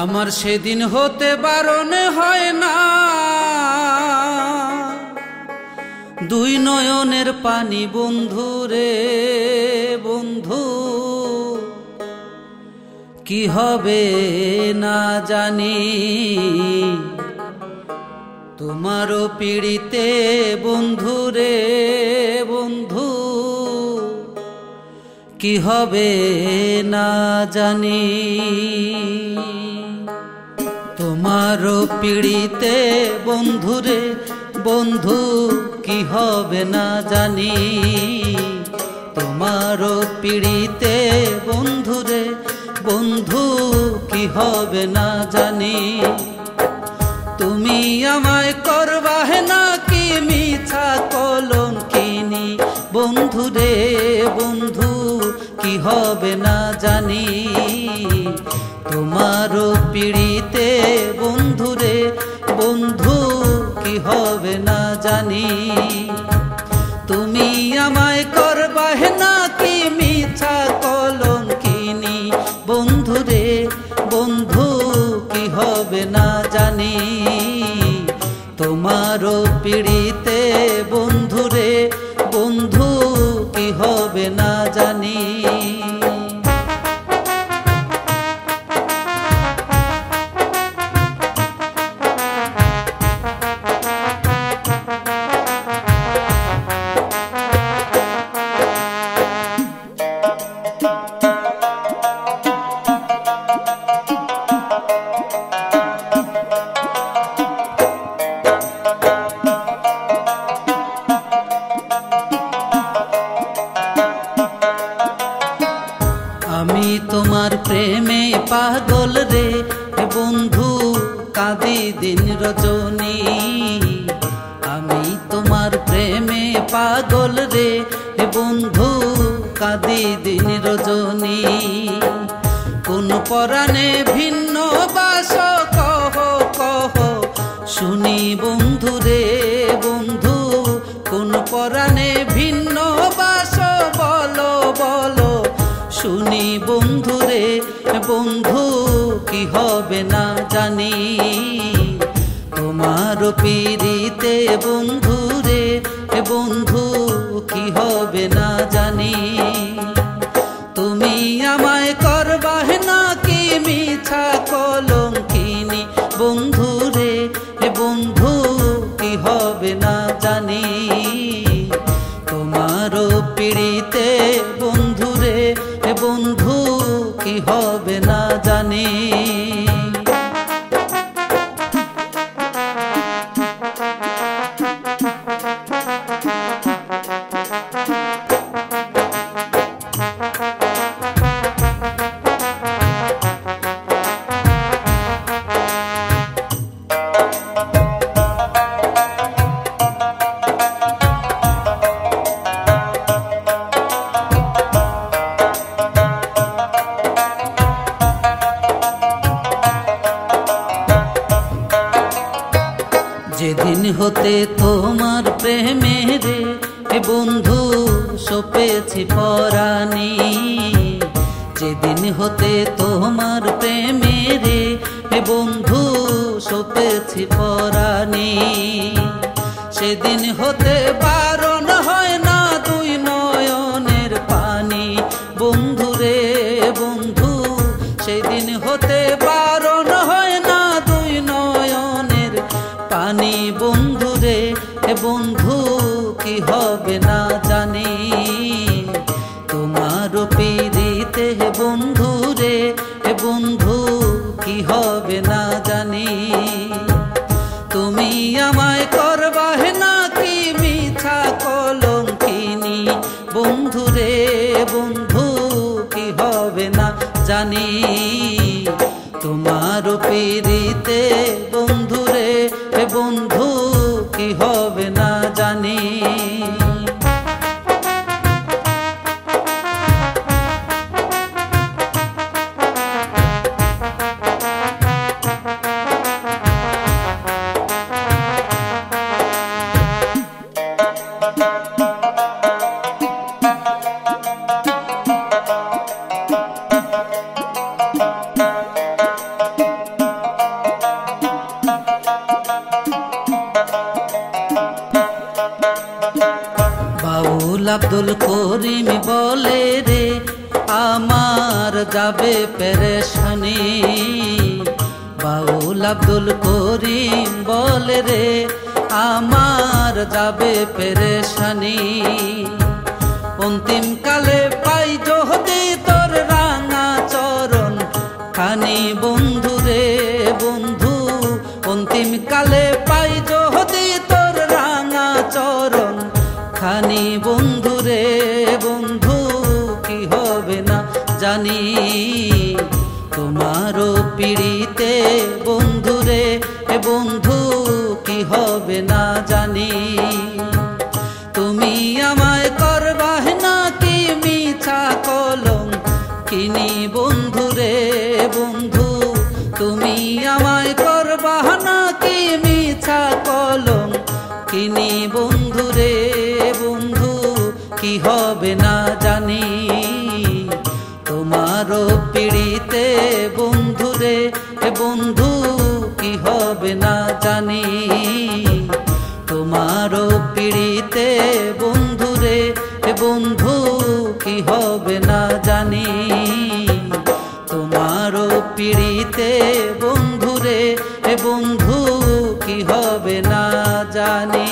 আমার সেদিন হতে বারণ হয় না, দুই নয়নের পানি বন্ধু রে বন্ধু, কি হবে না জানি তোমারও পিড়িতে বন্ধু রে বন্ধু, কি হবে না জানি তোমারও পিড়িতে বন্ধু রে বন্ধু, কি হবে না জানি তোমারও পিড়িতে বন্ধু রে বন্ধু, কি হবে না জানি তুমি আমায় করবাহে নাকি মিছা কলঙ্কিনী বন্ধু রে বন্ধু, কি হবে না জানি তোমারও পিড়িতে বন্ধু রে বন্ধু, কি হবে না জানি তুমি আমায় করবাহে নাকি মিছা কলঙ্কিনী বন্ধু রে বন্ধু, কি হবে না জানি তোমারও পিড়িতে বন্ধু রে বন্ধু, কি হবে না জানি আমি তোমার প্রেমে পাগল রে বন্ধু, কাঁদি দিন রজনী আমি তোমার প্রেমে পাগল রে বন্ধু, কাঁদি দিন রজনী কোন পরাণে ভিন্ন বাস কহ কহ শুনি বন্ধু রে বন্ধু, কোন পরাণে ভিন্ন বাস বলো বলো শুনি বন্ধু রে বন্ধু, কি হবে না জানি তোমার পিড়িতে বন্ধু রে বন্ধু, কি হবে না জানি তুমি আমায় করবাহে নাকি মিছা কলঙ্কিনী বন্ধু রে বন্ধু, কি হবে না জানি তোমারও পিড়িতে বন্ধু রে বন্ধু, কি হবে না জানি যেদিন হতে তোমার প্রেমে রে বন্ধু সপেছি পরাণী, যেদিন হতে তোমার প্রেমে রে বন্ধু সপেছি পরাণী, সেদিন হতে বারণ হয় না দুই নয়নের পানি বন্ধু রে বন্ধু, সেদিন হতে বারণ হয় না দুই নয়নের পানি বন্ধু রে বন্ধু, কি হবে না জানি তোমারও পিড়িতে বন্ধু রে বন্ধু, কি হবে না জানি তুমি আমায় করবাহে নাকি মিছা কলঙ্কিনী বন্ধু রে বন্ধু, কি হবে না জানি তোমারও পিড়িতে বন্ধু রে বন্ধু, কি হবে না জানি আব্দুল করিম বলে রে আমার যাবে পেরেশানি, বাউল আব্দুল করিম বলে রে আমার যাবে পেরেশানি। অন্তিম কালে পাই যদি তোর রাঙা চরণ খানি বন্ধু রে বন্ধু, অন্তিম কালে পাই যদি তোর রাঙা চরণ খানি বন্ধু রে বন্ধু, কি হবে না জানি তোমারও পিড়িতে বন্ধু রে বন্ধু, কি হবে না জানি। তুমি আমায় করবাহ নাকি মিছা কলম কিনি বন্ধু রে বন্ধু, তুমি আমায় করবাহ নাকি মিছা কলম কিনি বন্ধু রে বন্ধু, কি হবে না জানি তোমারও পিড়িতে বন্ধু রে বন্ধু, কি হবে না জানি তোমারও পিড়িতে বন্ধু রে বন্ধু, কি হবে না জানি তোমারও পিড়িতে বন্ধু রে বন্ধু, কি হবে না জানি।